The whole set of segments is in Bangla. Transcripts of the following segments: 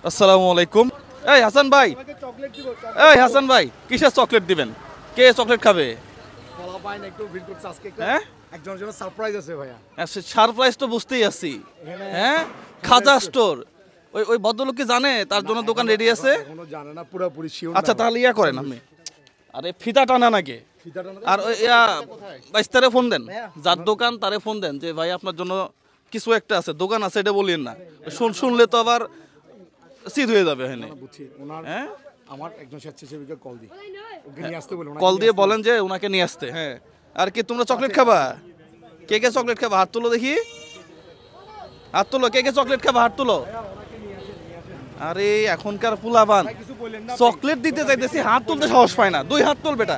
আসসালামু আলাইকুম। এই হাসান ভাই, এই হাসান ভাই, কিসের চকলেট দিবেন? কে চকলেট খাবে? হ্যাঁ, একজনের জন্য সারপ্রাইজ আছে ভাইয়া। সারপ্রাইজ তো বুঝতেই আছি। হ্যাঁ, খাজা স্টোর। ওই ওই ভদ্রলোক কি জানে তার জন্য দোকান রেডি আছে? এখনো জানে না পুরোপুরি শিওর। আচ্ছা তাহলে ইয়া করেন আপনি, আরে ফিতা টানা নাকি? আর ওই বাইস্তারে ফোন দেন, যার দোকান তারে ফোন দেন যে ভাই আপনার জন্য কিছু একটা আছে, দোকান আছে এটা বলিয়েন না। শুনলে তো আবার সিধ হয়ে যাবে। হ্যাঁ, আমার একজন স্বেচ্ছাসেবীকে কল দিই, ওকে নিয়ে আসতে বলুন। কল দিয়ে বলেন যে ওনাকে নিয়ে আসতে। হ্যাঁ, আর কি তোমরা চকলেট খাবা? কে কে চকলেট খাবা হাত তুলো দেখি, হাত তুলো। কে কে চকলেট খাবা হাত তুলো। আরে এখনকার পোলাবান চকলেট দিতে চাইতেছি, হাত তুলতে সাহস পায় না। দুই হাত তুল বেটা,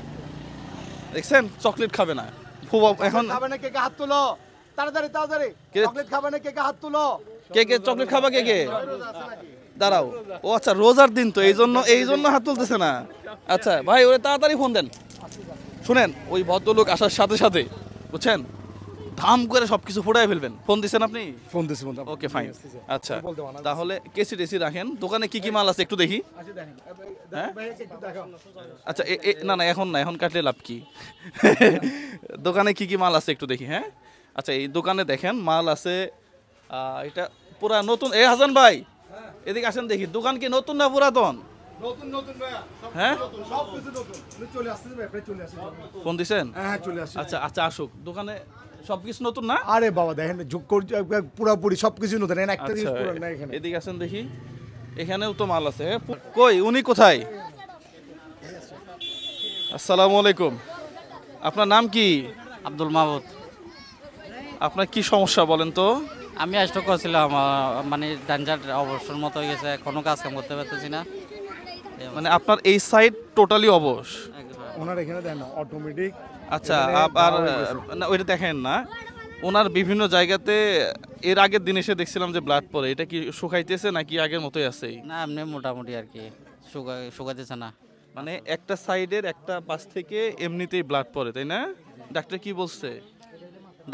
দেখছেন চকলেট খাবে না। এখন খাবে না, কে কে হাত তুলো, তাড়াতাড়ি তাড়াতাড়ি। চকলেট খাবে না, কে কে হাত তুলো। কে কে চকলেট খাবা? কে কে দাঁড়াও। ও আচ্ছা, রোজার দিন তো এই জন্য হাত তুলতেছে না। আচ্ছা ভাই, ওরে তাড়াতাড়ি ফোন দেন। শুনেন, ওই ভদ্রলোক আসার সাথে সাথে বুঝছেন ধাম করে সবকিছু ফোটায় ফেলবেন। ফোন দিচ্ছেন আপনি? ফোন দিছি। Okay fine. আচ্ছা তাহলে কেসি টেসি রাখেন। দোকানে কি কি মাল আছে একটু দেখি। হ্যাঁ, আচ্ছা না না, এখন না, এখন কাটলে লাভ কি? দোকানে কি কি মাল আছে একটু দেখি। হ্যাঁ, আচ্ছা এই দোকানে দেখেন মাল আছে। এটা পুরা নতুন। এই হাসান ভাই এদিকে আসেন দেখি, দোকান কি নতুন না পুরাতন? নতুন নতুন ভাইয়া, হ্যাঁ সবকিছু নতুন। চলে আসছে ভাই, আপনি চলে আসেন। ফোন দিছেন? হ্যাঁ চলে আসেন। আচ্ছা আচ্ছা, আসুক। দোকানে সবকিছু নতুন না? আরে বাবা দেখেন, পুরোপুরি সবকিছু নতুন, একটা জিনিস আচ্ছা, পুরান না এখানে। এদিকে আসেন দেখি, এখানেও তো মাল আছে। কই উনি কোথায়? আসসালামু আলাইকুম। আপনার নাম কি? আব্দুল মাহমুদ। আপনার কি সমস্যা বলেন তো? আমি স্ট্রোক করছিলাম, মানে ডাঞ্জার অবসর মতো হয়ে গেছে, কোনো কাজ কাম করতে পারতেছি না। মানে আপনার এই সাইড টোটালি অবশ? ওনার এখানে দেখেন না অটোমেটিক। আচ্ছা, আর না ওইটা দেখেন না, ওনার বিভিন্ন জায়গাতে এর আগের দিন এসে দেখছিলাম যে ব্লাড পড়ে। এটা কি শুকাইতেছে নাকি আগের মতোই আছে? না এমনি মোটামুটি আর কি, শুকাইতেছে না। মানে একটা সাইডের একটা পাশ থেকে এমনিতেই ব্লাড পড়ে, তাই না? ডাক্তার কি বলছে?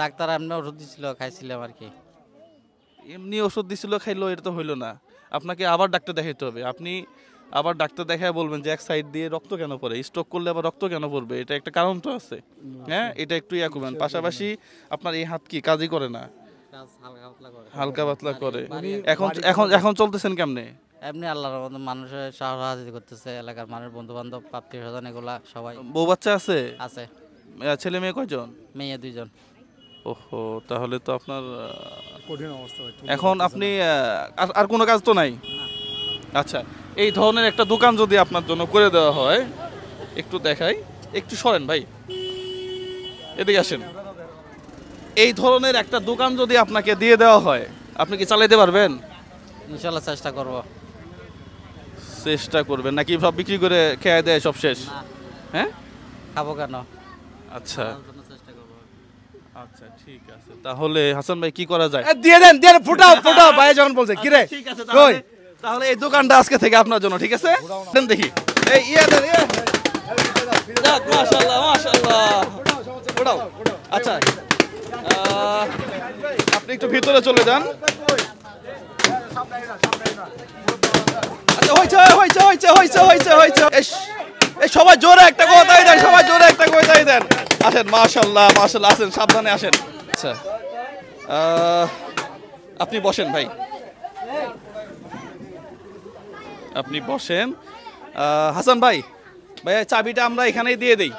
ডাক্তার এমনি ওষুধ দিছিল, খাইছিলাম আর কি। এমনি ওষুধ দিছিল, খাইলো, এটা তো হইলো না। আপনাকে আবার ডাক্তার দেখাইতে হবে। আপনি আবার ডাক্তার দেখায় বলবেন যে এক সাইড দিয়ে রক্ত কেন পড়ে, স্ট্রোক করলে আবার রক্ত কেন পড়বে, এটা একটা কারণ তো আছে। হ্যাঁ, এটা একটু ইয়া করবেন। পাশাপাশি আপনার এই হাত কি কাজই করে না? হালকা পাতলা করে। এখন এখন এখন চলতেছেন কেমনে? এমনি আল্লাহর মতো মানুষের সাহায্য করতেছে, এলাকার মানুষ, বন্ধু বান্ধব, আত্মীয় স্বজন, এগুলা সবাই। বউ বাচ্চা আছে? আছে। ছেলে মেয়ে কয়জন? মেয়ে 2 জন। ওহো, তাহলে তো আপনার কঠিন অবস্থা। এখন আপনি আর কোনো কাজ তো নাই? আচ্ছা, এই ধরনের একটা দোকান যদি আপনার জন্য করে দেওয়া হয়, একটু দেখাই, একটু সরেন ভাই, এদিকে আসেন। এই ধরনের একটা দোকান যদি আপনাকে দিয়ে দেওয়া হয়, আপনি কি চালাইতে পারবেন? ইনশাল্লাহ চেষ্টা করব। চেষ্টা করবেন নাকি সব বিক্রি করে খেয়ে দেয় সব শেষ? হ্যাঁ, খাবো কেন। আচ্ছা আচ্ছা, ঠিক আছে। তাহলে হাসান ভাই কি করা যায়? দিয়ে দেন, দিয়ে ফুটাও ফুটাও ভাই যখন বলছে কি রে। ঠিক আছে, তাহলে এই দোকানটা আজকে থেকে আপনার জন্য, ঠিক আছে? দেন দেখি। এই দেন, যাক, মাশাআল্লাহ মাশাআল্লাহ। ফুটাও। আচ্ছা, আপনি একটু ভিতরে চলে যান। আচ্ছা, হয়েছে। এই সবাই জোরে একটা কথাই দেন, সবাই জোরে একটা কথাই দেন। আসেন, মাশাআল্লাহ মাশাআল্লাহ, আসেন, সাবধানে আসেন। আচ্ছা, আপনি বসেন ভাই, আপনি বসেন। হাসান ভাই, চাবিটা আমরা এখানেই দিয়ে দেই।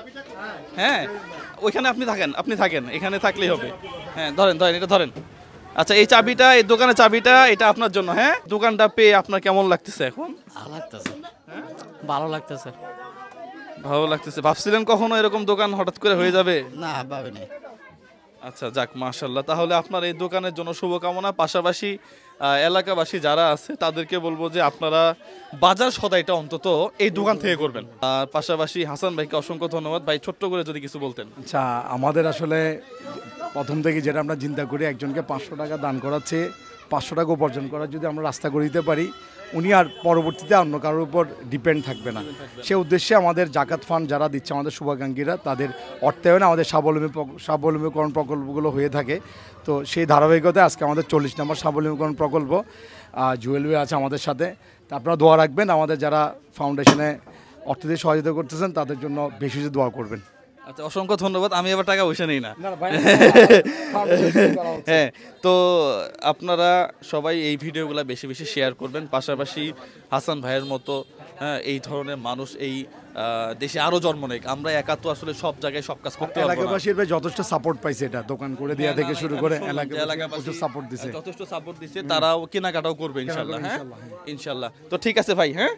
হ্যাঁ, ওইখানে আপনি থাকেন, এখানে থাকলেই হবে। হ্যাঁ, ধরেন এটা ধরেন। আচ্ছা, এই চাবিটা, এই দোকানের চাবিটা, এটা আপনার জন্য। হ্যাঁ, দোকানটা পেয়ে আপনার কেমন লাগতেছে এখন? ভালো লাগতেছে। ভালো লাগতেছে। ভাবছিলেন কখনো এরকম দোকান হঠাৎ করে হয়ে যাবে? না ভাবিনি। আচ্ছা, যাক, মাশাআল্লাহ। তাহলে আপনার এই দোকানের জন্য শুভকামনা। পাশাপাশি এলাকাবাসী যারা আছে তাদেরকে বলবো যে আপনারা বাজার সদাইটা অন্তত এই দোকান থেকে করবেন। আর পাশাপাশি হাসান ভাইকে অসংখ্য ধন্যবাদ। ভাই, ছোট্ট করে যদি কিছু বলতেন। আচ্ছা, আমাদের আসলে প্রথম থেকে যেটা আমরা চিন্তা করি, একজনকে 500 টাকা দান করাচ্ছে 500 টাকা উপার্জন করার যদি আমরা রাস্তা করে দিতে পারি, উনি আর পরবর্তীতে অন্য কারোর উপর ডিপেন্ড থাকবে না। সে উদ্দেশ্যে আমাদের জাকাত ফান্ড যারা দিচ্ছে আমাদের শুভাকাঙ্ক্ষীরা, তাদের অর্থায়নে আমাদের স্বাবলম্বীকরণ প্রকল্পগুলো হয়ে থাকে। তো সেই ধারাবাহিকতায় আজকে আমাদের 40 নম্বর স্বাবলম্বীকরণ প্রকল্প। জুয়েল ভাই আছে আমাদের সাথে। তা আপনারা দোয়া রাখবেন, আমাদের যারা ফাউন্ডেশনে অর্থ দিয়ে সহযোগিতা করতেছেন তাদের জন্য বেশি বেশি দোয়া করবেন। আচ্ছা, অসংখ্য ধন্যবাদ। আমি এবার টাকা পয়সা নিই না। হ্যাঁ, তো আপনারা সবাই এই ভিডিওগুলো বেশি বেশি শেয়ার করবেন, পাশাপাশি হাসান ভাইয়ের মতো এই ধরনের মানুষ এই দেশে আরো জন্ম নেই। আমরা একা তো আসলে সব জায়গায় সব কাজ করতে পারবো না। এলাকাবাসীর ভাই যথেষ্ট সাপোর্ট পাইছে, এটা দোকান করে দেওয়া থেকে শুরু করে এলাকাবাসী সাপোর্ট দিছে, যথেষ্ট সাপোর্ট দিচ্ছে। তারাও কেনাকাটাও করবে ইনশাল্লাহ। হ্যাঁ, ইনশাল্লাহ। তো ঠিক আছে ভাই, হ্যাঁ।